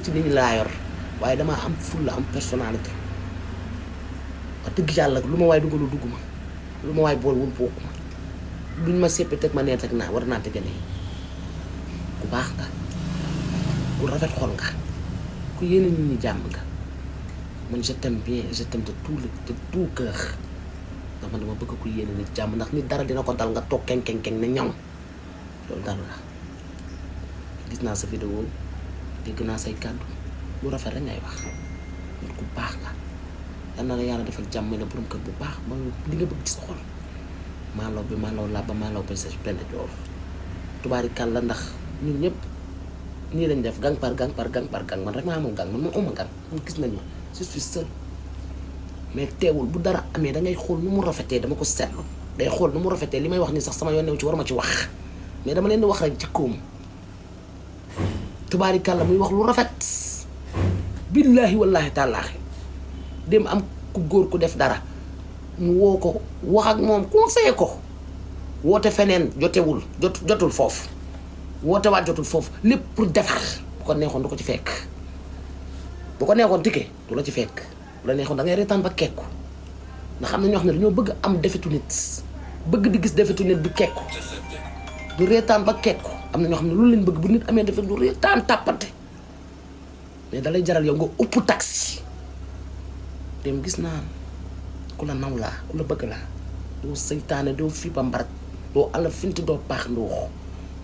ci nit ñi laa yor waaye damaa am fulla am personnalité wax dëgg yàlla lu ma waay dugalu dugg ma lu ma waay bool wul bokk ma duñ ma seppi teg ma nee teg naa war naa tege nii ku baax nga ku rafet xol nga ku yéene nit ñi jàmm nga man je t'aime bien je t'aime de tout cœur ndax man dama bëgg ku yéene nit jàmm ndax nit dara dina ko dal nga toog keng ne ñaw loolu dara la gis naa sa vidéo dégg naa say kàddu lu rafet rek ngay wax nit ku baax nga yal na la yàlla defal jàmm la borom kër bu baax ba li nga bëgg ci sa xol maalaw bi maalaw làbba maalaw ba sa benn joor tubaari kàlla ndax ñun ñëpp nii lañ def gang par gang man rek maa amul gang man uma gang man gis nañu je suis seul mais teewul bu dara amee da ngay xool nu mu rafetee dama ko seetlu day xool nu mu rafetee li may wax ni sax sama yoon new ci war ma ci wax mais dama leen di wax rek jikkoom tubaari kàlla muy wax lu rafet billaahi wallaahi tàllaahi dem am ku góor ku def dara mu woo ko wax ak moom conseillé ko woote feneen jotul foofu woote waat jotul foofu lépp pour defar bu ko neexoon du ko ci fekk bu ko neexoon tikke du la ci fekk bu la neexoon da ngay retaan ba kekku ndax am na ñoo xam ne dañoo bëgg am defetu nit bëgg di gis defetu nit du kekku du reetaan ba kekku am na ñoo xam ne loolu lañ bëgg bu nit amee defet du reetaan tàppante mais dalay jaral yow nga upp taxi dem gis naa ku la naw laa ku la bëgg laa doo seytaane doo fiipa mbarat doo ala finti doo paax ndoox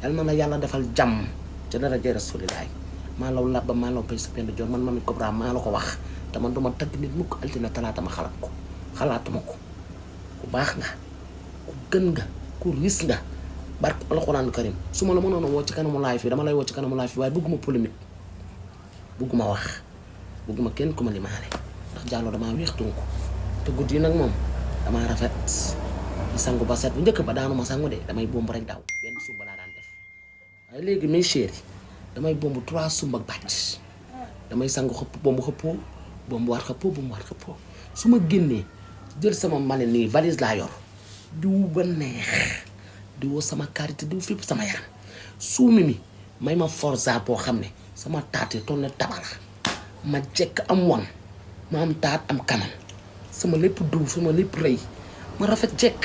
yal na la yàlla defal jàmm ca dara jëy rasulilaay maa law làbba maa law pay sa penn joor man Mamy Cobra maa la ko wax te man duma tagg nit mukk altina talaata ma xalaatuma ko ku baax nga ku gën nga ku ris nga barke alxuraan karim su ma la mënoon a woo ci kanamu laay fii dama lay woo ci kanamu laay fii waaye bëgguma polémique bëgguma wax bëgguma kenn ku ma limaale ndax jàlloo damaa weex tunku te guddi yi nag moom damaa rafet di sangu ba set bu njëkk ba daanu ma sangu de damay bomb rek daw benn sumba laa daan def waaye léegi mes chéri damay bomb 3 sumba ak bàcc damay sangu xëpp bomb xëppoo bomb waat xëppoo su ma génnee jël sama mane nii valise laa yor diw ba neex diwoo sama karité diw fépp sama yaram suumi mi may ma forza boo xam ne sama taat yi toll na tabala ma jekk am wan ma am taat am kanam sama lépp diw sama lépp rëy ma rafet jekk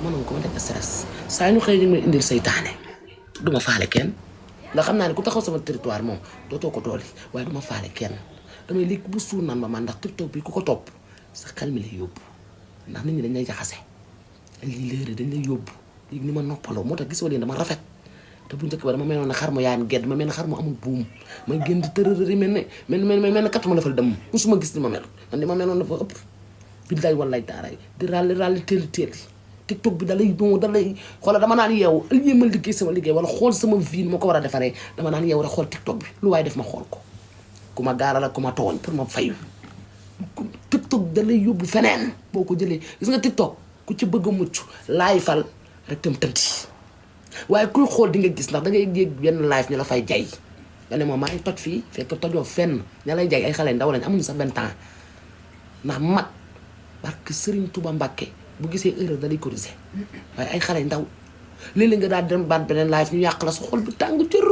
mënoon ko ma def stress saa ñu xëy ñu may indil seytaane duma faale kenn ndax xam naa ne ku taxaw sama territoire moom dootoo ko dooli waaye duma faale kenn damay léegi bu suur naan ma man ndax TikTok bi ku ko topp sa xel mi lay yóbbu ndax nit ñi dañ lay jaxase lii léeri dañ lay yóbbu léegi ni ma noppaloo moo tax gisoo leen dama rafet te bu njëkk ba dama meloon ne xar mu yaayam gedd ma mel ne xar mu amul buum ma gën di tërërëri mel ne kat ma defal dem musuma gis ni ma mel man ni ma meloon dafa ëpp billaay wallaay daaraay di ràlli teel TikTok bi dalay xoolal dama naan yeewu ëllëgee ma liggéey sama liggéey wala xool sama vie ni ma ko war a defaree dama naan yeewu rek xool TikTok bi lu waaye def ma xool ko ku ma gaaral ak ku ma tooñ pour ma fayu TikTok dalay yóbbu feneen boo ko jëlee gis nga TikTok ku ci bëgg a mucc laay fal rek tam tëddi waaye kuy xool di nga gis ndax da ngay yéeg benn live ñu la fay jay nga ne moom maa ngi toj fii fekk tojoo fenn ña lay jay ay xale ndaw lañ amuñu sax 20 ans ndax mag barke Serigne Touba Mbacké bu gisee erreur da lay corriger waaye ay xale ndaw léeg-léeg nga daal dem baat beneen live ñu yàq la sa xol bi tàng jër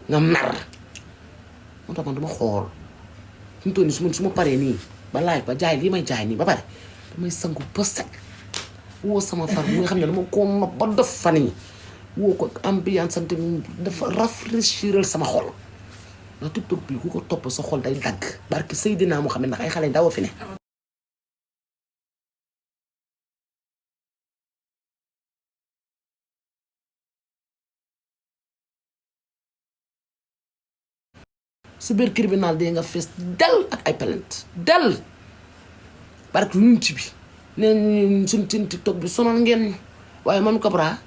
nga mer moo tax man duma xool fi mu toll nii su ma paree nii ba live ba jaay lii may jaay nii ba pare damay sangu ba set woo sama far bi nga xam ne dama koo nopp ba def fan yi woo ko ambiance santé dafa rafraîchiral sama xol ndax TikTok bi ku ko topp sa xol day dagg barke Seydina moo xam ne ndax ay xale ndaw a fi ne su biir tribunal de nga fees del ak ay plainte del barke yuñ ci bi neen suñ TikTok bi sonal ngeen ñu waaye Mamy Cobra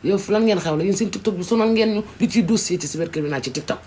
yow lan ngeen xew la yéen seen TikTok bi sonal ngeen ñu li ciy dossier ci cybercriminel ci TikTok